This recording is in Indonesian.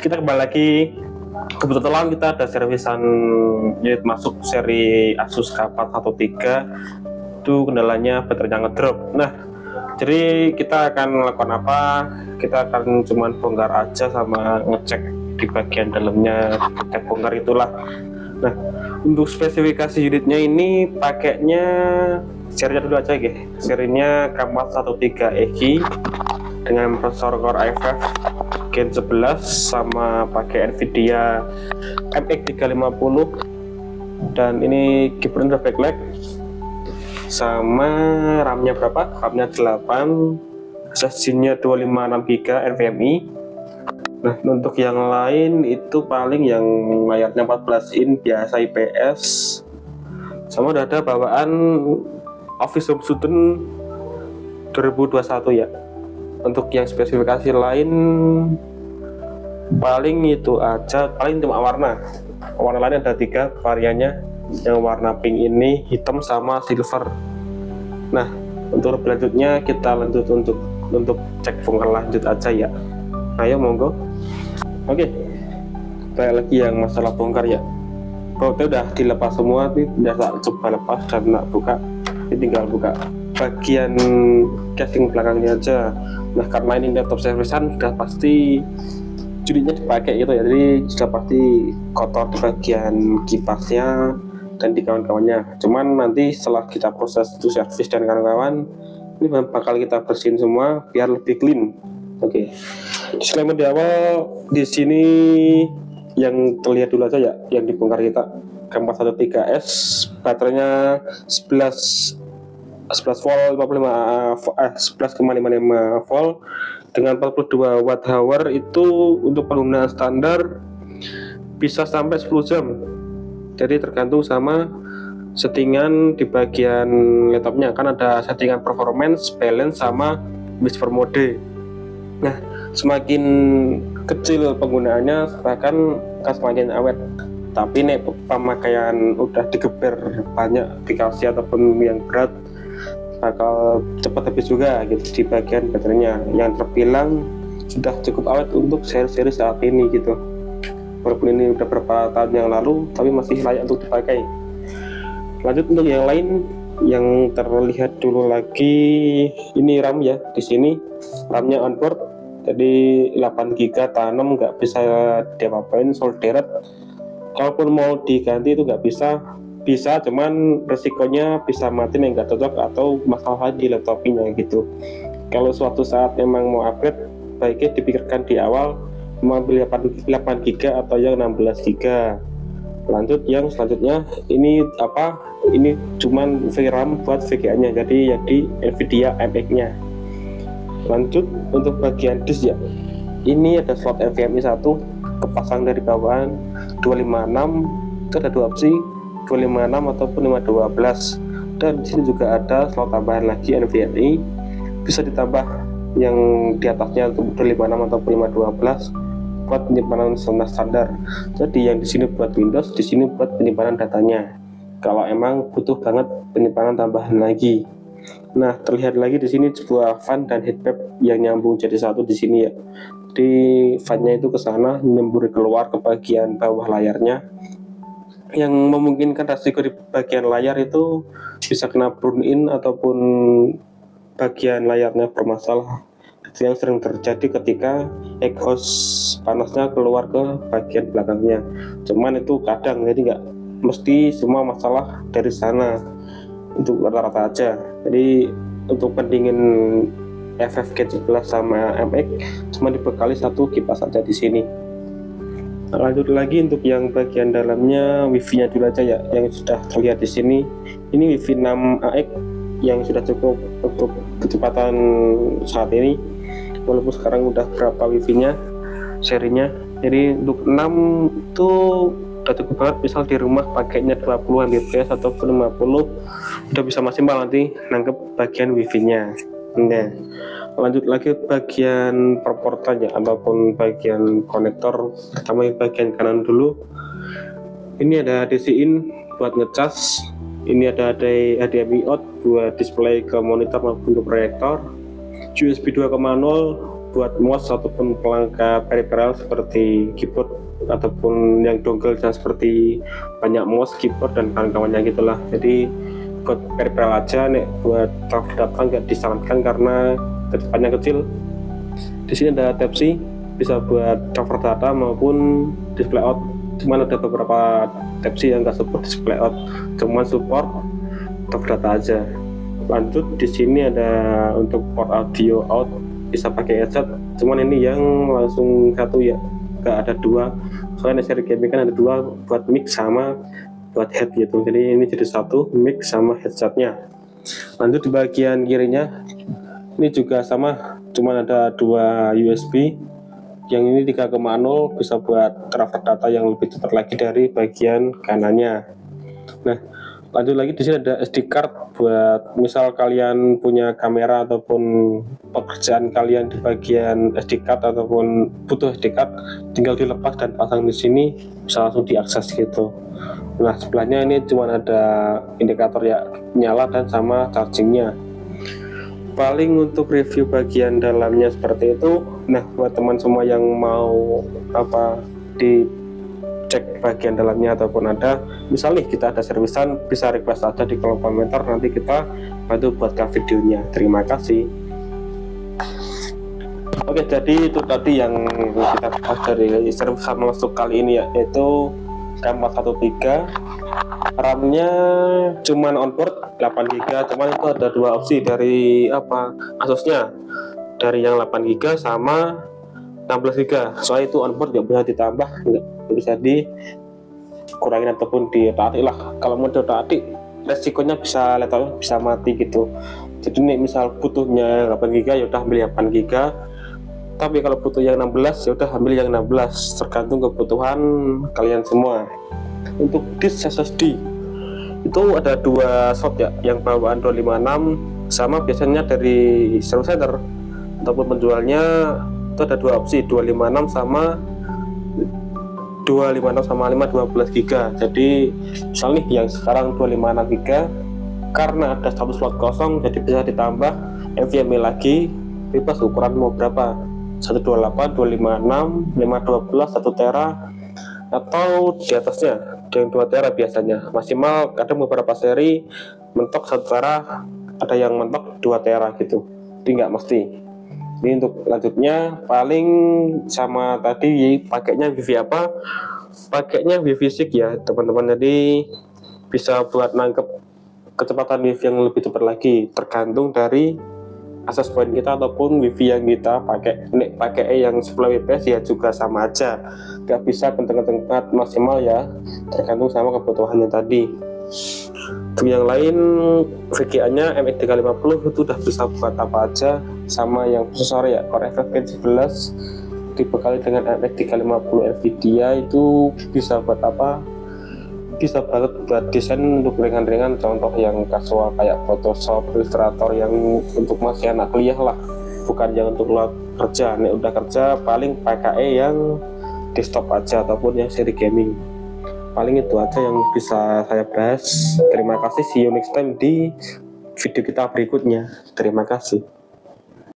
kita kembali lagi. Kebetulan kita ada servisan unit masuk seri Asus K413. Itu kendalanya baterainya ngedrop. Nah, jadi kita akan melakukan apa? Kita akan cuman bongkar aja sama ngecek di bagian dalamnya, cek bongkar itulah. Nah, untuk spesifikasi unitnya ini pakainya serinya dulu aja guys. Serinya K413EG dengan prosesor Core i5 Gen 11 sama pakai Nvidia MX 350, dan ini keyboardnya udah backlight sama RAM-nya berapa? RAM-nya 8, SSD-nya 256GB NVMe. Nah, untuk yang lain itu paling yang layarnya 14 in biasa IPS, sama udah ada bawaan Office Home Student 2021 ya. Untuk yang spesifikasi lain paling itu aja, paling cuma warna lain ada 3 variannya, yang warna pink ini, hitam sama silver. Nah, untuk berlanjutnya kita lanjut untuk cek bongkar lanjut aja ya. Ayo monggo. Oke, kayak lagi yang masalah bongkar ya, bautnya udah dilepas semua nih, udah tak coba lepas dan nak buka. Ini tinggal buka bagian casing belakangnya aja. Nah, karena ini laptop servisan sudah pasti jadinya dipakai gitu ya, jadi sudah pasti kotor di bagian kipasnya dan di kawan-kawannya. Cuman nanti setelah kita proses itu servis dan kawan-kawan, ini bakal kita bersihin semua biar lebih clean. Oke. Disclaimer di awal, di sini yang terlihat dulu aja ya, yang dibongkar kita K413S, baterainya 11 volt 11,55 volt dengan 42 Wh. Itu untuk penggunaan standar bisa sampai 10 jam. Jadi tergantung sama settingan di bagian laptopnya, kan ada settingan performance, balance sama whisper mode. Nah, semakin kecil penggunaannya bahkan akan semakin awet. Tapi nih pemakaian udah digeber banyak dikasih ataupun yang berat, bakal cepat habis juga gitu di bagian baterainya, yang terbilang sudah cukup awet untuk seri-seri saat ini gitu. Walaupun ini udah beberapa tahun yang lalu, tapi masih layak untuk dipakai. Lanjut untuk yang lain, yang terlihat dulu lagi ini RAM ya. Di sini RAM-nya onboard, jadi 8GB tanam, nggak bisa diapa-apain, soldered. Kalaupun mau diganti itu nggak bisa, cuman resikonya bisa mati yang nggak cocok atau masalah di laptopnya gitu. Kalau suatu saat memang mau upgrade, baiknya dipikirkan di awal mau ambil 8GB atau yang 16GB. Lanjut yang selanjutnya, ini apa? Ini cuman VRAM buat VGA-nya, jadi yang di Nvidia MX-nya. Lanjut untuk bagian disk ya, ini ada slot NVMe 1 kepasang dari bawahan 256, itu ada 2 opsi, 256 ataupun 512, dan di sini juga ada slot tambahan lagi NVMe, bisa ditambah yang di atasnya untuk 256 ataupun 512 buat penyimpanan standar. Jadi yang di sini buat Windows, di sini buat penyimpanan datanya kalau emang butuh banget penyimpanan tambahan lagi. Nah, terlihat lagi di sini sebuah fan dan headpad yang nyambung jadi satu di sini ya. Di fan-nya itu ke sana nyembur keluar ke bagian bawah layarnya, yang memungkinkan resiko di bagian layar itu bisa kena burn in ataupun bagian layarnya bermasalah. Itu yang sering terjadi ketika exhaust panasnya keluar ke bagian belakangnya. Cuman itu kadang, jadi nggak mesti semua masalah dari sana, untuk rata-rata aja. Jadi untuk pendingin FFG 11 sama MX cuma dibekali 1 kipas saja di sini. Lanjut lagi untuk yang bagian dalamnya, wifi-nya dulu aja ya, yang sudah terlihat di sini. Ini wifi 6AX yang sudah cukup untuk kecepatan saat ini, walaupun sekarang udah berapa wifi-nya serinya. Jadi untuk 6 itu udah cukup banget, misal di rumah pakainya 20 Mbps ataupun 50 udah bisa maksimal nanti nangkep bagian wifi-nya. Nah, lanjut lagi bagian perportannya ataupun bagian konektor. Pertama bagian kanan dulu, ini ada DC in buat ngecas, ini ada HDMI out buat display ke monitor maupun ke proyektor, USB 2.0 buat mouse ataupun pelengkap peripheral seperti keyboard ataupun yang dongle dan seperti banyak mouse, keyboard dan kawan-kawannya gitulah. Jadi buat peripheral aja, nih buat transfer data nggak disarankan karena kecepatannya kecil. Di sini ada Type-C, bisa buat transfer data maupun display out. Cuman ada beberapa Type-C yang nggak support display out, cuman support transfer data aja. Lanjut di sini ada untuk port audio out, bisa pakai headset, cuman ini yang langsung satu ya, nggak ada dua. Soalnya seri gaming kan ada dua, buat mic sama buat head gitu. Jadi ini jadi satu, mic sama headsetnya. Lanjut di bagian kirinya, ini juga sama, cuman ada dua USB. Yang ini 3,0 bisa buat transfer data yang lebih cepat lagi dari bagian kanannya. Nah, lanjut lagi di sini ada SD card buat misal kalian punya kamera ataupun pekerjaan kalian di bagian SD card ataupun butuh SD card, tinggal dilepas dan pasang di sini bisa langsung diakses gitu. Nah, sebelahnya ini cuma ada indikator ya nyala dan sama chargingnya. Paling untuk review bagian dalamnya seperti itu. Nah, buat teman semua yang mau dicek bagian dalamnya ataupun ada misalnya kita ada servisan, bisa request aja di kolom komentar, nanti kita bantu buatkan videonya. Terima kasih. Oke, jadi itu tadi yang kita bahas dari servisan masuk kali ini ya, yaitu K413. RAM-nya cuman onboard 8GB, cuman itu ada dua opsi dari Asusnya, dari yang 8GB sama 16GB. Soalnya itu onboard nggak bisa ditambah, nggak bisa dikurangin ataupun diotak-atik lah. Kalau mau diotak-atik resikonya bisa mati gitu. Jadi nih misal butuhnya 8GB ya udah ambil yang 8GB, tapi kalau butuh yang 16 ya udah ambil yang 16, tergantung kebutuhan kalian semua. Untuk disk SSD itu ada dua slot ya, yang bawaan 256 sama biasanya dari service center ataupun penjualnya itu ada dua opsi, 256 sama 512GB. Jadi misalnya yang sekarang 256GB karena ada satu slot kosong, jadi bisa ditambah NVMe lagi, bebas ukuran mau berapa, 128, 256, 512, 1 tera atau di atasnya yang 2 tera biasanya. Maksimal ada beberapa seri mentok 1 tera, ada yang mentok 2 tera gitu, jadi nggak mesti. Ini untuk lanjutnya paling sama tadi, pakainya wifi apa, pakainya wifi 6 ya teman-teman. Jadi bisa buat nangkep kecepatan wifi yang lebih cepat lagi, tergantung dari akses point kita ataupun wifi yang kita pakai. Nek pakai yang 10 Mbps ya juga sama aja, nggak bisa kenceng-kenceng banget, maksimal ya tergantung sama kebutuhannya tadi. Untuk yang lain VGA-nya MX 350 itu udah bisa buat apa aja, sama yang prosesor ya Core i5 Gen 11 dibekali dengan MX 350 Nvidia, itu bisa buat apa, bisa banget buat desain untuk ringan-ringan, contoh yang casual kayak Photoshop, Illustrator yang untuk masih anak kuliah lah, bukan yang untuk lo kerja. Nih udah kerja paling pakai yang desktop aja ataupun yang seri gaming. Paling itu aja yang bisa saya bahas. Terima kasih, see you next time di video kita berikutnya. Terima kasih.